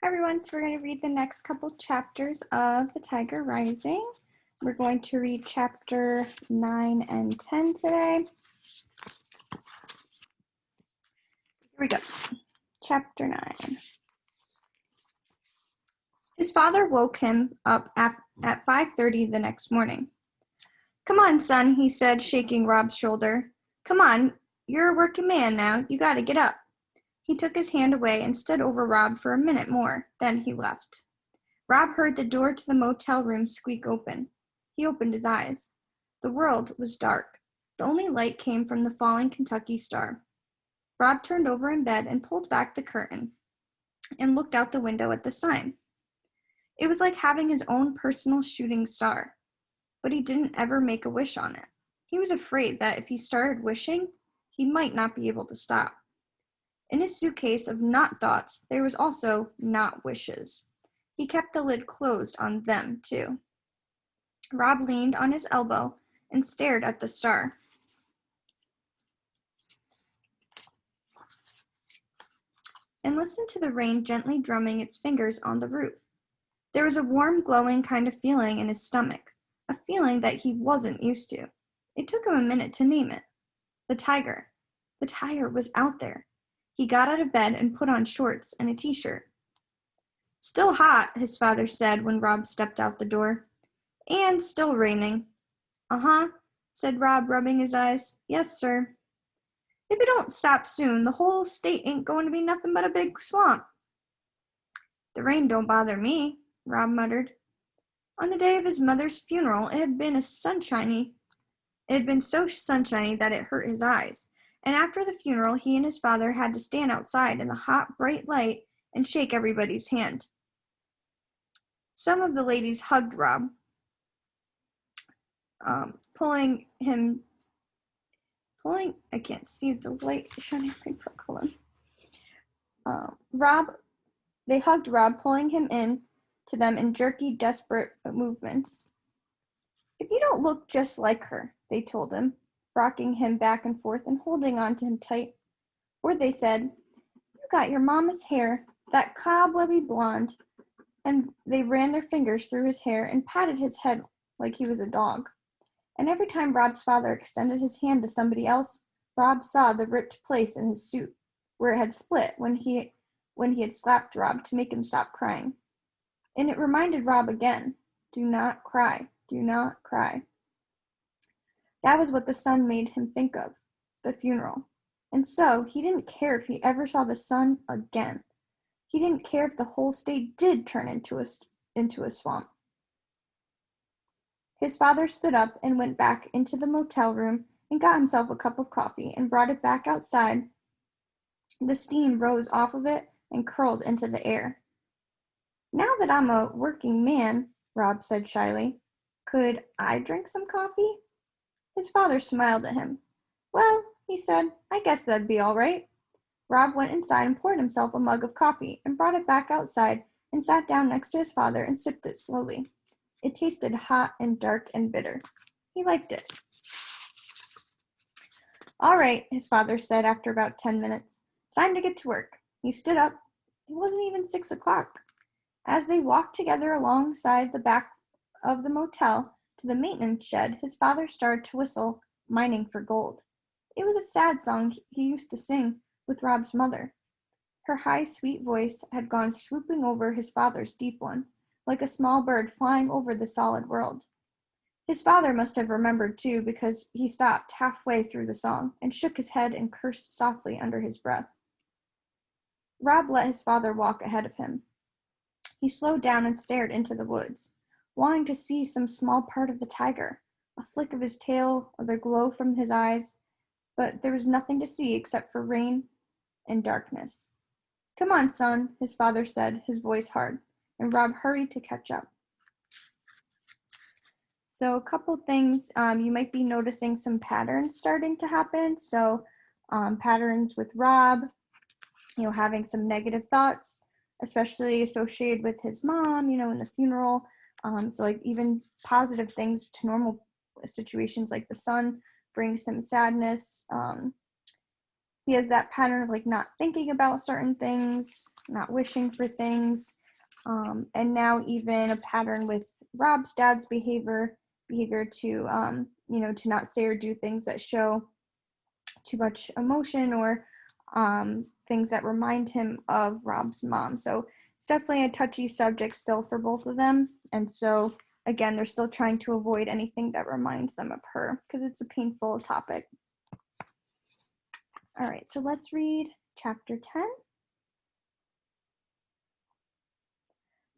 Everyone, so we're going to read the next couple chapters of The Tiger Rising. We're going to read chapter 9 and 10 today. Here we go. Chapter 9. His father woke him up at 5:30 the next morning. "Come on, son," he said, shaking Rob's shoulder. "Come on, you're a working man now. You got to get up." He took his hand away and stood over Rob for a minute more. Then he left. Rob heard the door to the motel room squeak open. He opened his eyes. The world was dark. The only light came from the falling Kentucky star. Rob turned over in bed and pulled back the curtain and looked out the window at the sign. It was like having his own personal shooting star, but he didn't ever make a wish on it. He was afraid that if he started wishing, he might not be able to stop. In his suitcase of not thoughts, there was also not wishes. He kept the lid closed on them, too. Rob leaned on his elbow and stared at the star. And listened to the rain gently drumming its fingers on the roof. There was a warm, glowing kind of feeling in his stomach, a feeling that he wasn't used to. It took him a minute to name it. The tiger. The tiger was out there. He got out of bed and put on shorts and a t-shirt. "Still hot," his father said when Rob stepped out the door. "And still raining." "Uh-huh," said Rob, rubbing his eyes. "Yes, sir." "If it don't stop soon, the whole state ain't going to be nothing but a big swamp." "The rain don't bother me," Rob muttered. On the day of his mother's funeral, it had been so sunshiny that it hurt his eyes. And after the funeral, he and his father had to stand outside in the hot, bright light and shake everybody's hand. Some of the ladies hugged Rob, pulling, I can't see the light shining on my book, hold on. They hugged Rob, pulling him in to them in jerky, desperate movements. "If you don't look just like her," they told him, rocking him back and forth and holding on to him tight. Or they said, "You got your mama's hair, that cobwebby blonde." And they ran their fingers through his hair and patted his head like he was a dog. And every time Rob's father extended his hand to somebody else, Rob saw the ripped place in his suit, where it had split when he had slapped Rob to make him stop crying. And it reminded Rob again, do not cry, do not cry. That was what the sun made him think of, the funeral. And so he didn't care if he ever saw the sun again. He didn't care if the whole state did turn into a swamp. His father stood up and went back into the motel room and got himself a cup of coffee and brought it back outside. The steam rose off of it and curled into the air. "Now that I'm a working man," Rob said shyly, "could I drink some coffee?" His father smiled at him. "Well," he said, "I guess that'd be all right." Rob went inside and poured himself a mug of coffee and brought it back outside and sat down next to his father and sipped it slowly. It tasted hot and dark and bitter. He liked it. "All right," his father said after about 10 minutes. "It's time to get to work." He stood up. It wasn't even 6 o'clock. As they walked together alongside the back of the motel to the maintenance shed, his father started to whistle "Mining for Gold." It was a sad song he used to sing with Rob's mother. Her high, sweet voice had gone swooping over his father's deep one, like a small bird flying over the solid world. His father must have remembered, too, because he stopped halfway through the song and shook his head and cursed softly under his breath. Rob let his father walk ahead of him. He slowed down and stared into the woods, wanting to see some small part of the tiger, a flick of his tail or the glow from his eyes, but there was nothing to see except for rain and darkness. "Come on, son," his father said, his voice hard, and Rob hurried to catch up. So a couple things, you might be noticing some patterns starting to happen. So patterns with Rob, having some negative thoughts, especially associated with his mom, in the funeral. So like even positive things to normal situations like the sun brings him sadness. He has that pattern of like not thinking about certain things, not wishing for things, and now even a pattern with Rob's dad's behavior to to not say or do things that show too much emotion or things that remind him of Rob's mom. So it's definitely a touchy subject still for both of them. And so again, they're still trying to avoid anything that reminds them of her because it's a painful topic. All right, so let's read chapter 10.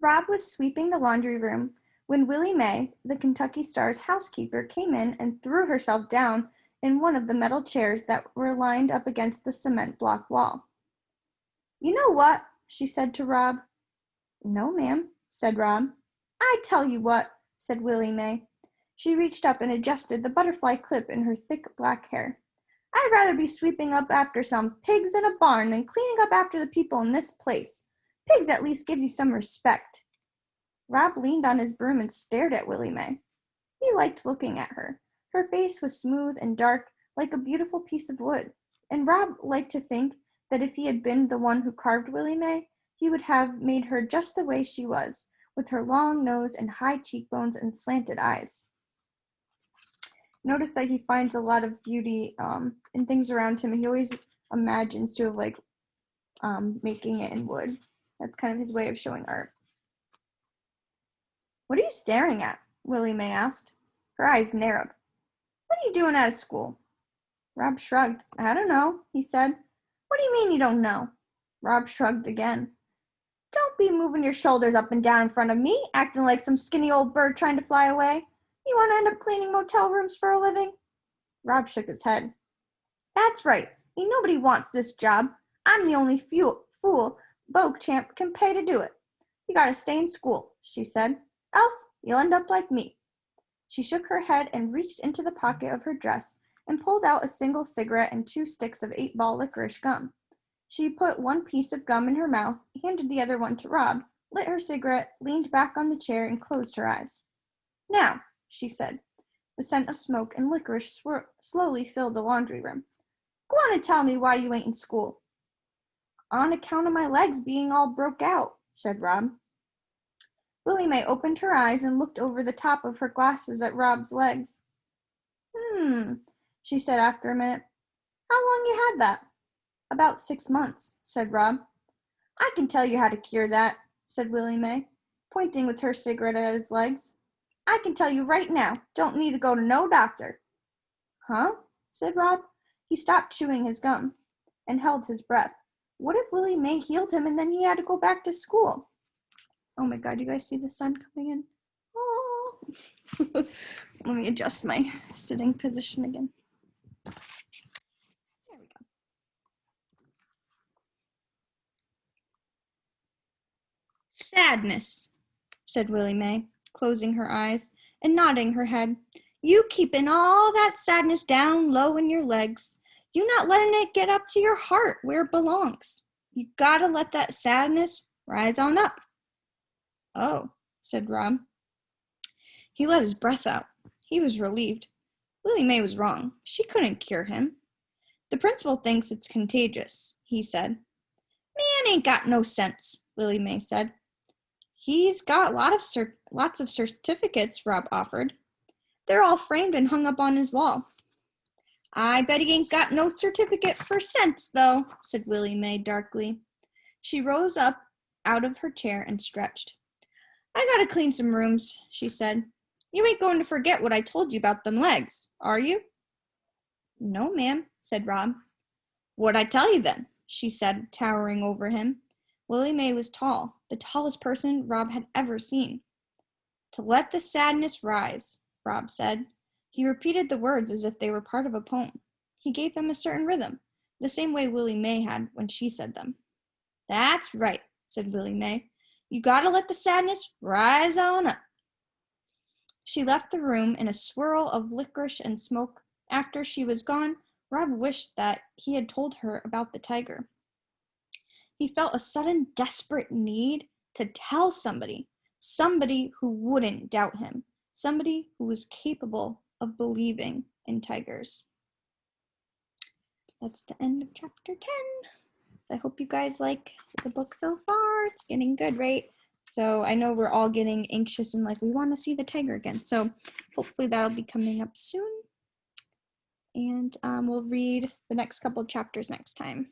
Rob was sweeping the laundry room when Willie Mae, the Kentucky Star's housekeeper, came in and threw herself down in one of the metal chairs that were lined up against the cement block wall. "You know what?" she said to Rob. "No, ma'am," said Rob. "I tell you what," said Willie Mae. She reached up and adjusted the butterfly clip in her thick black hair. "I'd rather be sweeping up after some pigs in a barn than cleaning up after the people in this place. Pigs at least give you some respect." Rob leaned on his broom and stared at Willie Mae. He liked looking at her. Her face was smooth and dark, like a beautiful piece of wood, and Rob liked to think that if he had been the one who carved Willie Mae, he would have made her just the way she was, with her long nose and high cheekbones and slanted eyes. Notice that he finds a lot of beauty in things around him. He always imagines to have making it in wood. That's kind of his way of showing art. "What are you staring at?" Willie Mae asked. Her eyes narrowed. "What are you doing out of school?" Rob shrugged. "I don't know," he said. "What do you mean you don't know?" Rob shrugged again. "Don't be moving your shoulders up and down in front of me, acting like some skinny old bird trying to fly away. You want to end up cleaning motel rooms for a living?" Rob shook his head. "That's right. Ain't nobody wants this job. I'm the only fool Beauchamp can pay to do it. You gotta stay in school," she said. "Else you'll end up like me." She shook her head and reached into the pocket of her dress and pulled out a single cigarette and 2 sticks of 8-ball licorice gum. She put one piece of gum in her mouth, handed the other one to Rob, lit her cigarette, leaned back on the chair, and closed her eyes. "Now," she said. The scent of smoke and licorice slowly filled the laundry room. "Go on and tell me why you ain't in school." "On account of my legs being all broke out," said Rob. Willie Mae opened her eyes and looked over the top of her glasses at Rob's legs. She said after a minute. "How long you had that?" "About 6 months," said Rob. "I can tell you how to cure that," said Willie Mae, pointing with her cigarette at his legs. "I can tell you right now. Don't need to go to no doctor." "Huh?" said Rob. He stopped chewing his gum and held his breath. What if Willie Mae healed him and then he had to go back to school? Oh my god, you guys see the sun coming in? Oh. Let me adjust my sitting position again. There we go. "Sadness," said Willie Mae, closing her eyes and nodding her head. "You keeping all that sadness down low in your legs. You not letting it get up to your heart where it belongs. You gotta let that sadness rise on up." "Oh," said Rob. He let his breath out. He was relieved. Willie Mae was wrong. She couldn't cure him. "The principal thinks it's contagious," he said. "Man ain't got no sense," Willie Mae said. "He's got lots of certificates," Rob offered. "They're all framed and hung up on his wall." "I bet he ain't got no certificate for sense, though," said Willie Mae darkly. She rose up out of her chair and stretched. "I gotta clean some rooms," she said. "You ain't going to forget what I told you about them legs, are you?" "No, ma'am," said Rob. "What'd I tell you then?" she said, towering over him. Willie Mae was tall, the tallest person Rob had ever seen. "To let the sadness rise," Rob said. He repeated the words as if they were part of a poem. He gave them a certain rhythm, the same way Willie Mae had when she said them. "That's right," said Willie Mae. "You gotta let the sadness rise on up." She left the room in a swirl of licorice and smoke. After she was gone, Rob wished that he had told her about the tiger. He felt a sudden desperate need to tell somebody who wouldn't doubt him, somebody who was capable of believing in tigers. that's the end of chapter 10. I hope you guys like the book so far. It's getting good, right? So I know we're all getting anxious and like we want to see the tiger again. So hopefully that'll be coming up soon. And we'll read the next couple of chapters next time.